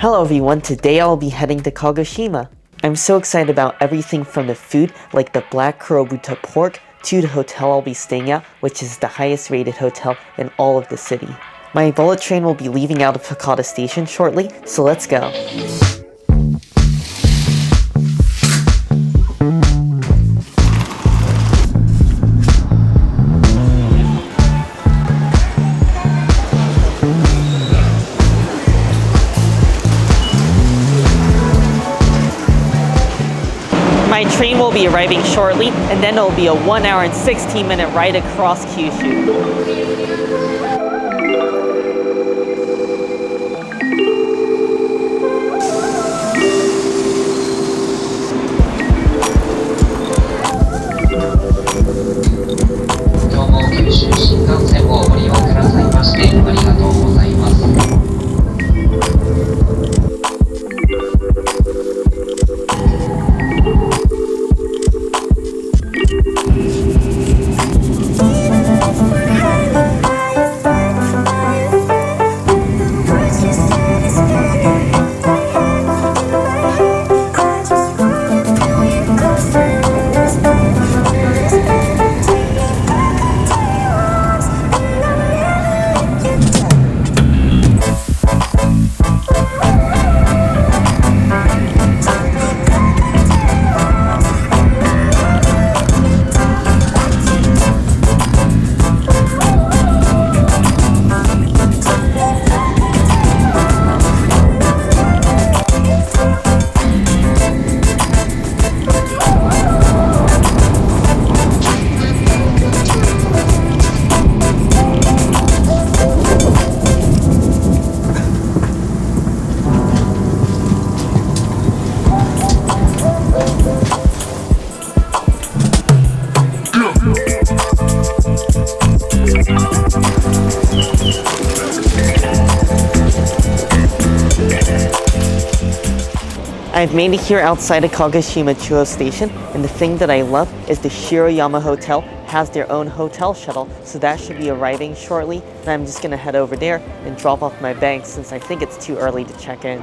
Hello everyone, today I'll be heading to Kagoshima. I'm so excited about everything from the food, like the black Kurobuta pork, to the hotel I'll be staying at, which is the highest rated hotel in all of the city. My bullet train will be leaving out of Hakata Station shortly, so let's go. My train will be arriving shortly, and then it'll be a 1 hour and 16-minute ride across Kyushu. I've made it here outside of Kagoshima Chuo Station, and the thing that I love is the Shiroyama Hotel has their own hotel shuttle, so that should be arriving shortly, and I'm just gonna head over there and drop off my bags since I think it's too early to check in.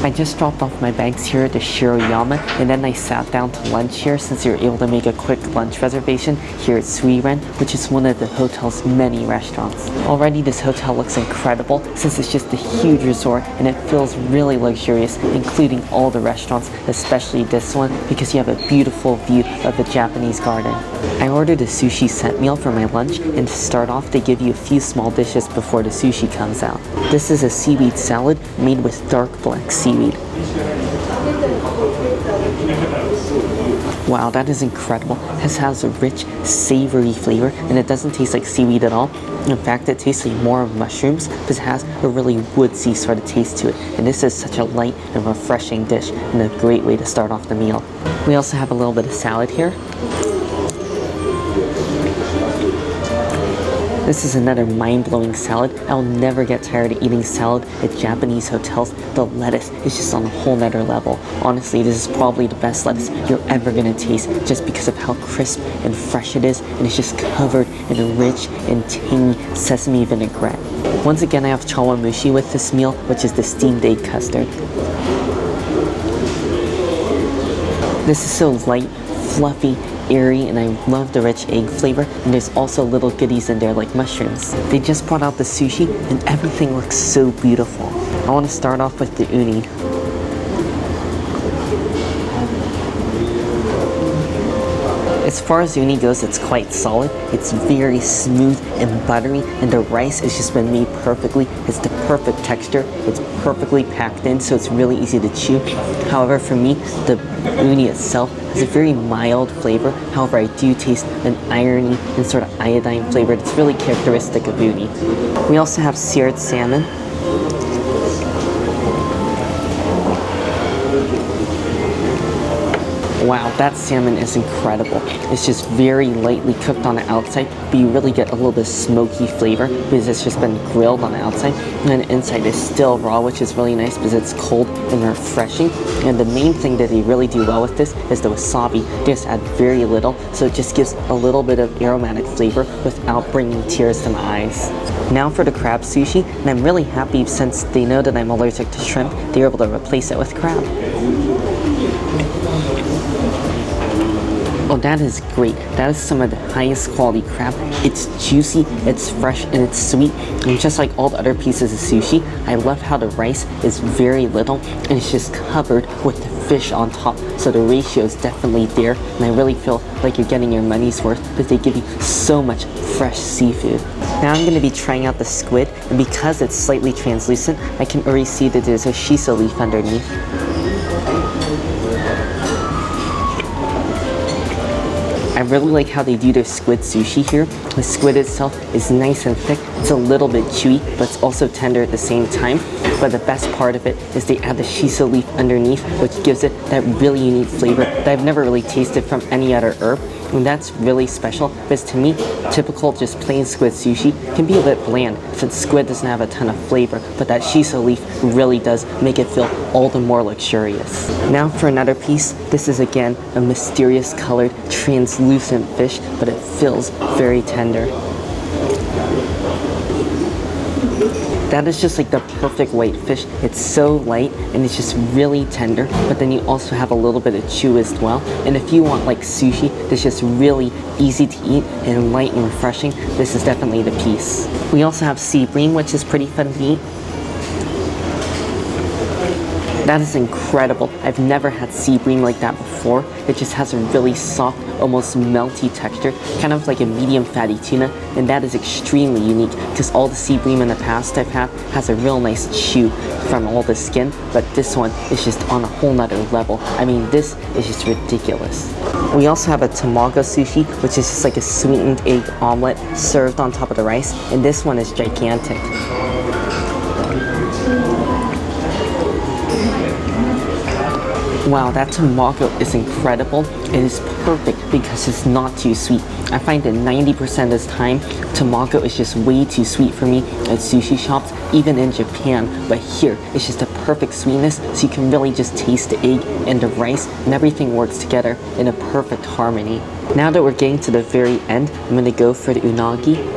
I just dropped off my bags here at the Shiroyama, and then I sat down to lunch here since you're able to make a quick lunch reservation here at Suiren, which is one of the hotel's many restaurants. Already this hotel looks incredible since it's just a huge resort and it feels really luxurious, including all the restaurants, especially this one because you have a beautiful view of the Japanese garden. I ordered a sushi set meal for my lunch, and to start off they give you a few small dishes before the sushi comes out. This is a seaweed salad made with dark black seaweed. Wow, that is incredible. This has a rich, savory flavor, and it doesn't taste like seaweed at all. In fact, it tastes like more of mushrooms, but it has a really woodsy sort of taste to it. And this is such a light and refreshing dish, and a great way to start off the meal. We also have a little bit of salad here. This is another mind-blowing salad. I'll never get tired of eating salad at Japanese hotels. The lettuce is just on a whole nother level. Honestly, this is probably the best lettuce you're ever gonna taste just because of how crisp and fresh it is, and it's just covered in a rich and tangy sesame vinaigrette. Once again, I have chawamushi with this meal, which is the steamed egg custard. This is so light, fluffy, airy, and I love the rich egg flavor, and there's also little goodies in there like mushrooms. They just brought out the sushi and everything looks so beautiful. I want to start off with the uni. As far as uni goes, it's quite solid. It's very smooth and buttery, and the rice has just been made perfectly. It's the perfect texture. It's perfectly packed in, so it's really easy to chew. However, for me, the uni itself has a very mild flavor. However, I do taste an irony and sort of iodine flavor that's really characteristic of uni. We also have seared salmon. Wow, that salmon is incredible. It's just very lightly cooked on the outside, but you really get a little bit of smoky flavor because it's just been grilled on the outside. And then the inside is still raw, which is really nice because it's cold and refreshing. And the main thing that they really do well with this is the wasabi. They just add very little, so it just gives a little bit of aromatic flavor without bringing tears to my eyes. Now for the crab sushi, and I'm really happy since they know that I'm allergic to shrimp, they're able to replace it with crab. Oh, that is great. That is some of the highest quality crab. It's juicy, it's fresh, and it's sweet. And just like all the other pieces of sushi, I love how the rice is very little and it's just covered with the fish on top. So the ratio is definitely there, and I really feel like you're getting your money's worth because they give you so much fresh seafood. Now I'm going to be trying out the squid, and because it's slightly translucent, I can already see that there's a shiso leaf underneath. I really like how they do their squid sushi here. The squid itself is nice and thick. It's a little bit chewy, but it's also tender at the same time. But the best part of it is they add the shiso leaf underneath, which gives it that really unique flavor that I've never really tasted from any other herb. And that's really special because to me, typical just plain squid sushi can be a bit bland since squid doesn't have a ton of flavor, but that shiso leaf really does make it feel all the more luxurious. Now for another piece, this is again a mysterious colored translucent fish, but it feels very tender. That is just like the perfect white fish. It's so light and it's just really tender, but then you also have a little bit of chew as well. And if you want like sushi that's just really easy to eat and light and refreshing, this is definitely the piece. We also have sea bream, which is pretty fun to eat. That is incredible. I've never had sea bream like that before. It just has a really soft, almost melty texture, kind of like a medium fatty tuna, and that is extremely unique because all the sea bream in the past I've had has a real nice chew from all the skin, but this one is just on a whole nother level. I mean, this is just ridiculous. We also have a tamago sushi, which is just like a sweetened egg omelet served on top of the rice, and this one is gigantic. Wow, that tamago is incredible. It is perfect because it's not too sweet. I find that 90% of the time, tamago is just way too sweet for me at sushi shops, even in Japan. But here, it's just a perfect sweetness, so you can really just taste the egg and the rice, and everything works together in a perfect harmony. Now that we're getting to the very end, I'm going to go for the unagi.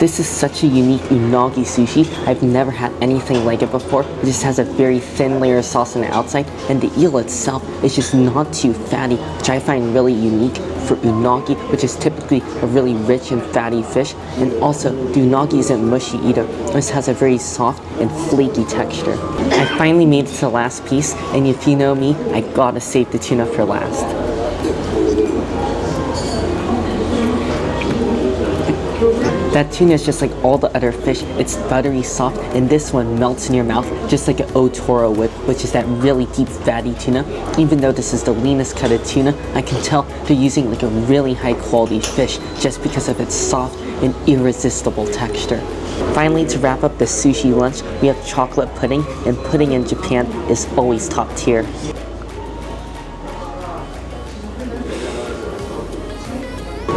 This is such a unique unagi sushi. I've never had anything like it before. It just has a very thin layer of sauce on the outside, and the eel itself is just not too fatty, which I find really unique for unagi, which is typically a really rich and fatty fish. And also, the unagi isn't mushy either. This has a very soft and flaky texture. I finally made it to the last piece, and if you know me, I gotta save the tuna for last. That tuna is just like all the other fish. It's buttery soft, and this one melts in your mouth just like an otoro would, which is that really deep fatty tuna. Even though this is the leanest cut of tuna, I can tell they're using like a really high quality fish just because of its soft and irresistible texture. Finally, to wrap up the sushi lunch, we have chocolate pudding, and pudding in Japan is always top tier.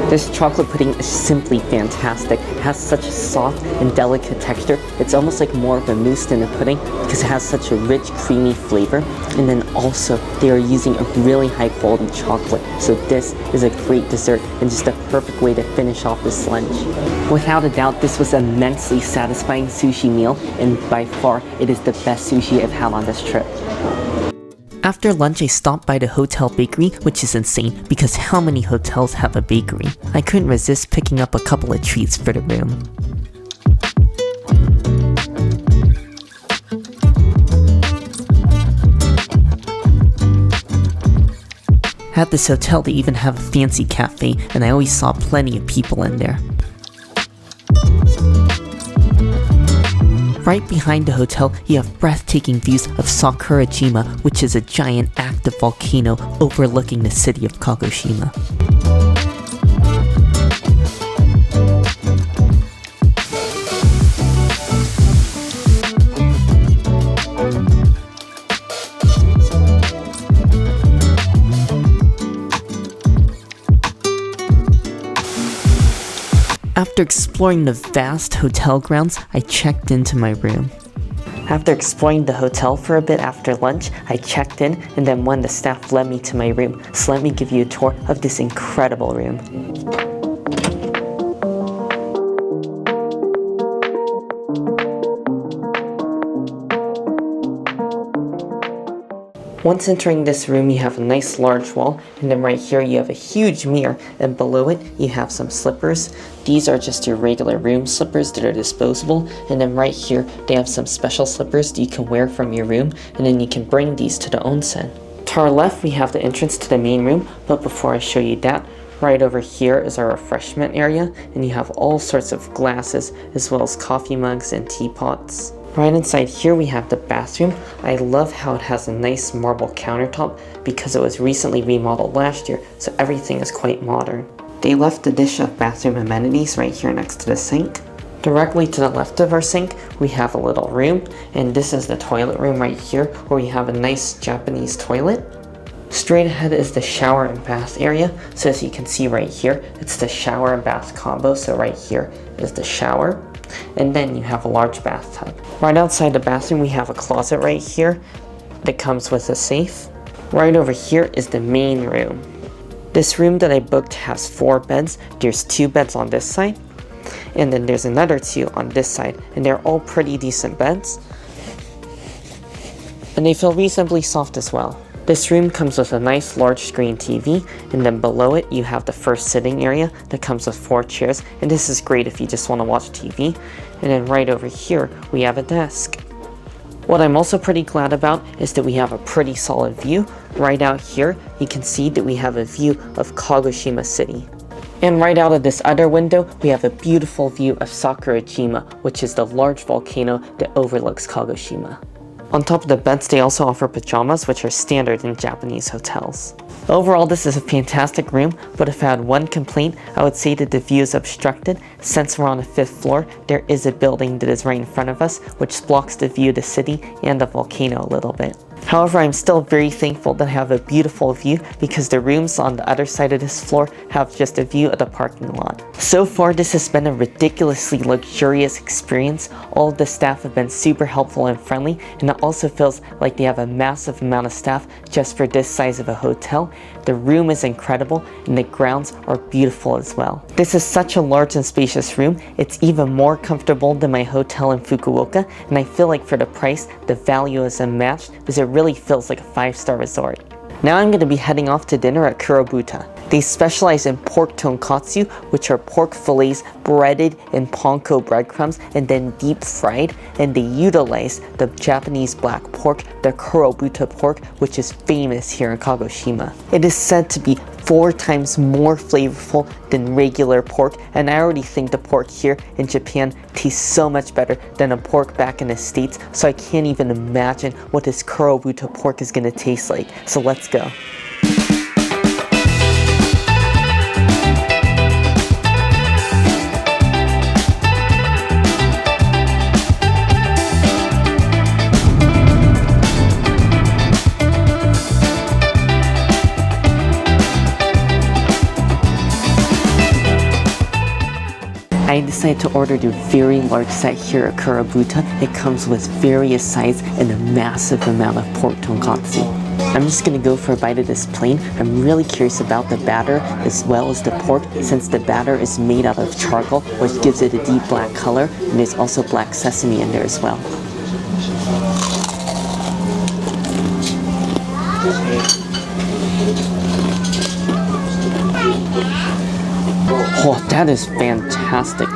This chocolate pudding is simply fantastic. It has such a soft and delicate texture. It's almost like more of a mousse than a pudding because it has such a rich, creamy flavor. And then also, they are using a really high quality chocolate. So this is a great dessert and just a perfect way to finish off this lunch. Without a doubt, this was an immensely satisfying sushi meal, and by far, it is the best sushi I've had on this trip. After lunch, I stopped by the hotel bakery, which is insane because how many hotels have a bakery? I couldn't resist picking up a couple of treats for the room. At this hotel, they even have a fancy cafe, and I always saw plenty of people in there. Right behind the hotel, you have breathtaking views of Sakurajima, which is a giant active volcano overlooking the city of Kagoshima. After exploring the vast hotel grounds, I checked into my room. After exploring the hotel for a bit after lunch, I checked in, and then one of the staff led me to my room. So let me give you a tour of this incredible room. Once entering this room, you have a nice large wall, and then right here you have a huge mirror, and below it you have some slippers. These are just your regular room slippers that are disposable, and then right here they have some special slippers that you can wear from your room, and then you can bring these to the onsen. To our left we have the entrance to the main room, but before I show you that, right over here is our refreshment area, and you have all sorts of glasses as well as coffee mugs and teapots. Right inside here we have the bathroom. I love how it has a nice marble countertop because it was recently remodeled last year, so everything is quite modern. They left a dish of bathroom amenities right here next to the sink. Directly to the left of our sink we have a little room, and this is the toilet room right here where we have a nice Japanese toilet. Straight ahead is the shower and bath area, so as you can see right here, it's the shower and bath combo, so right here is the shower. And then you have a large bathtub. Right outside the bathroom we have a closet right here that comes with a safe. Right over here is the main room. This room that I booked has 4 beds. There's 2 beds on this side, and then there's another 2 on this side, and they're all pretty decent beds. And they feel reasonably soft as well. This room comes with a nice large screen TV, and then below it you have the first sitting area that comes with 4 chairs, and this is great if you just want to watch TV. And then right over here we have a desk. What I'm also pretty glad about is that we have a pretty solid view. Right out here you can see that we have a view of Kagoshima City. And right out of this other window we have a beautiful view of Sakurajima, which is the large volcano that overlooks Kagoshima. On top of the beds, they also offer pajamas, which are standard in Japanese hotels. Overall, this is a fantastic room, but if I had one complaint, I would say that the view is obstructed. Since we're on the 5th floor, there is a building that is right in front of us, which blocks the view of the city and the volcano a little bit. However, I'm still very thankful that I have a beautiful view because the rooms on the other side of this floor have just a view of the parking lot. So far, this has been a ridiculously luxurious experience. All of the staff have been super helpful and friendly, and it also feels like they have a massive amount of staff just for this size of a hotel. The room is incredible, and the grounds are beautiful as well. This is such a large and spacious room. It's even more comfortable than my hotel in Fukuoka, and I feel like for the price, the value is unmatched because it really feels like a 5-star resort. Now I'm going to be heading off to dinner at Kurobuta. They specialize in pork tonkatsu, which are pork fillets breaded in panko breadcrumbs and then deep fried, and they utilize the Japanese black pork, the Kurobuta pork, which is famous here in Kagoshima. It is said to be 4 times more flavorful than regular pork, and I already think the pork here in Japan tastes so much better than a pork back in the States, so I can't even imagine what this Kurobuta pork is going to taste like. So let's go. I decided to order the very large set here at Kurobuta. It comes with various sides and a massive amount of pork tonkatsu. I'm just gonna go for a bite of this plain. I'm really curious about the batter as well as the pork, since the batter is made out of charcoal, which gives it a deep black color, and there's also black sesame in there as well. Oh, that is fantastic.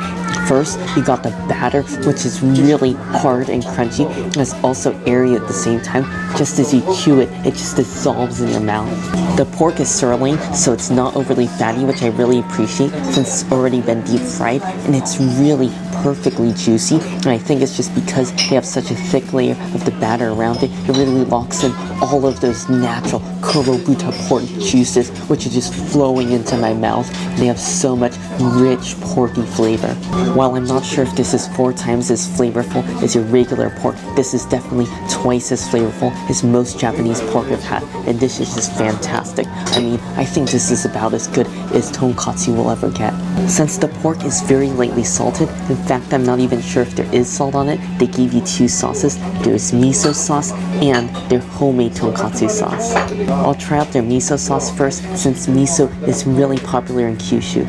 First, you got the batter, which is really hard and crunchy, and it's also airy at the same time. Just as you chew it, it just dissolves in your mouth. The pork is sirloin, so it's not overly fatty, which I really appreciate since it's already been deep fried, and it's really perfectly juicy. And I think it's just because they have such a thick layer of the batter around it, it really locks in all of those natural Kurobuta pork juices, which are just flowing into my mouth. They have so much rich porky flavor. While I'm not sure if this is 4 times as flavorful as your regular pork, this is definitely twice as flavorful as most Japanese pork I've had, and this is just fantastic. I mean, I think this is about as good as tonkatsu will ever get. Since the pork is very lightly salted, in fact I'm not even sure if there is salt on it, they gave you 2 sauces. There's miso sauce and their homemade tonkatsu sauce. I'll try out their miso sauce first, since miso is really popular in Kyushu.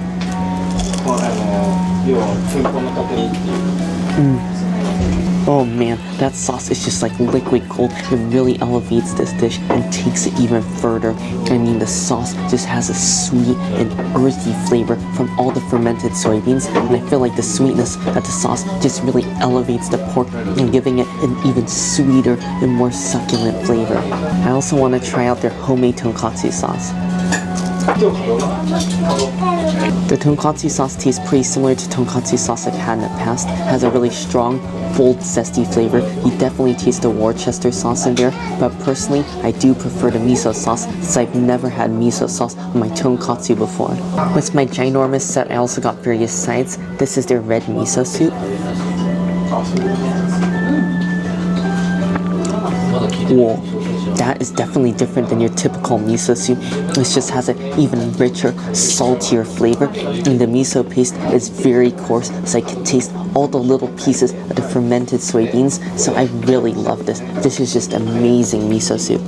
Oh man, that sauce is just like liquid gold. It really elevates this dish and takes it even further. I mean, the sauce just has a sweet and earthy flavor from all the fermented soybeans, and I feel like the sweetness of the sauce just really elevates the pork and giving it an even sweeter and more succulent flavor. I also want to try out their homemade tonkatsu sauce. The tonkatsu sauce tastes pretty similar to tonkatsu sauce I've had in the past. It has a really strong, bold, zesty flavor. You definitely taste the Worcester sauce in there, but personally, I do prefer the miso sauce since I've never had miso sauce on my tonkatsu before. With my ginormous set, I also got various sides. This is their red miso soup. Whoa. That is definitely different than your typical miso soup. This just has an even richer, saltier flavor, and the miso paste is very coarse, so I can taste all the little pieces of the fermented soybeans, so I really love this. This is just amazing miso soup.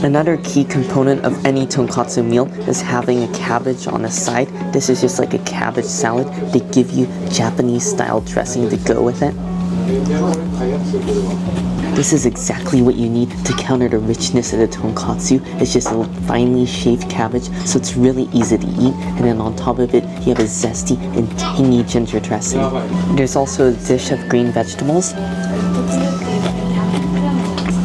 Another key component of any tonkatsu meal is having a cabbage on the side. This is just like a cabbage salad. They give you Japanese-style dressing to go with it. This is exactly what you need to counter the richness of the tonkatsu. It's just a finely shaved cabbage, so it's really easy to eat, and then on top of it, you have a zesty and tangy ginger dressing. There's also a dish of green vegetables.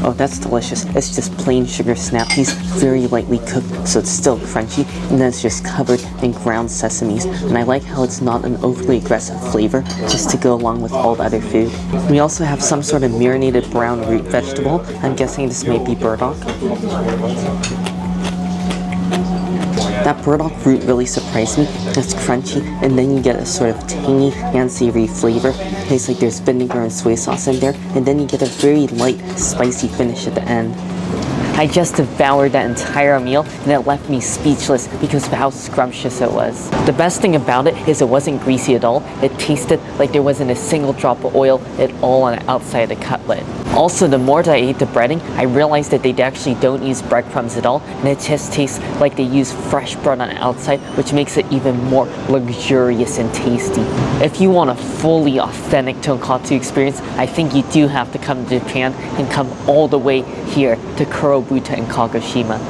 Oh, that's delicious. It's just plain sugar snap peas, very lightly cooked, so it's still crunchy, and then it's just covered in ground sesames. And I like how it's not an overly aggressive flavor, just to go along with all the other food. We also have some sort of marinated brown root vegetable. I'm guessing this might be burdock. That burdock root really surprised me. It's crunchy, and then you get a sort of tangy and savory flavor. It tastes like there's vinegar and soy sauce in there, and then you get a very light, spicy finish at the end. I just devoured that entire meal, and it left me speechless because of how scrumptious it was. The best thing about it is it wasn't greasy at all. It tasted like there wasn't a single drop of oil at all on the outside of the cutlet. Also, the more that I ate the breading, I realized that they actually don't use breadcrumbs at all, and it just tastes like they use fresh bread on the outside, which makes it even more luxurious and tasty. If you want a fully authentic tonkatsu experience, I think you do have to come to Japan and come all the way here to Kurobuta in Kagoshima.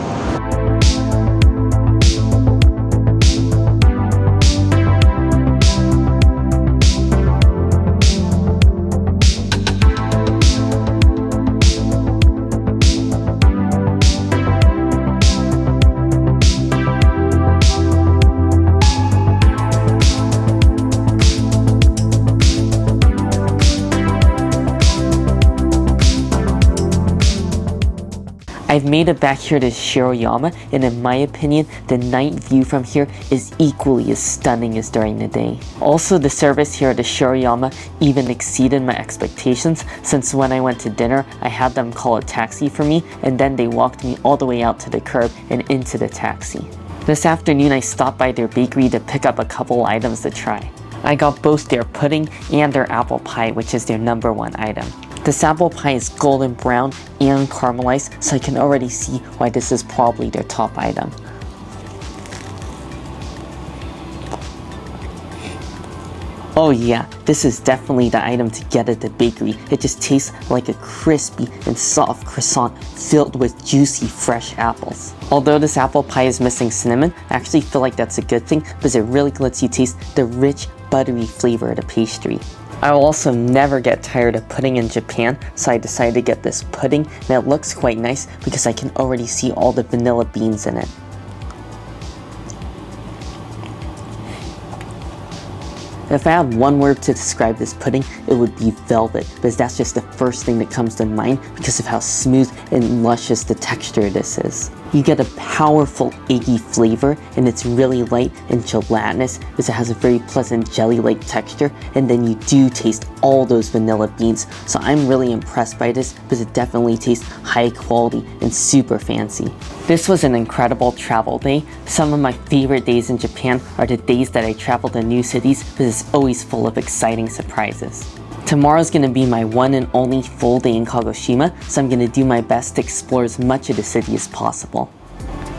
I've made it back here to Shiroyama, and in my opinion, the night view from here is equally as stunning as during the day. Also, the service here at the Shiroyama even exceeded my expectations, since when I went to dinner, I had them call a taxi for me, and then they walked me all the way out to the curb and into the taxi. This afternoon, I stopped by their bakery to pick up a couple items to try. I got both their pudding and their apple pie, which is their #1 item. This apple pie is golden brown and caramelized, so I can already see why this is probably their top item. Oh yeah, this is definitely the item to get at the bakery. It just tastes like a crispy and soft croissant filled with juicy fresh apples. Although this apple pie is missing cinnamon, I actually feel like that's a good thing because it really lets you taste the rich, buttery flavor of the pastry. I will also never get tired of pudding in Japan, so I decided to get this pudding, and it looks quite nice because I can already see all the vanilla beans in it. If I had one word to describe this pudding, it would be velvet, because that's just the first thing that comes to mind because of how smooth and luscious the texture of this is. You get a powerful eggy flavor, and it's really light and gelatinous because it has a very pleasant jelly-like texture, and then you do taste all those vanilla beans. So I'm really impressed by this because it definitely tastes high quality and super fancy. This was an incredible travel day. Some of my favorite days in Japan are the days that I travel to new cities because it's always full of exciting surprises. Tomorrow's gonna be my one and only full day in Kagoshima, so I'm gonna do my best to explore as much of the city as possible.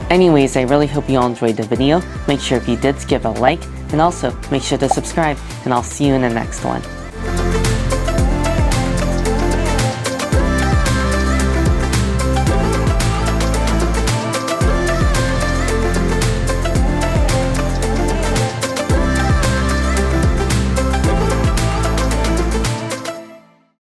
Anyways, I really hope you all enjoyed the video. Make sure if you did to give a like, and also make sure to subscribe, and I'll see you in the next one.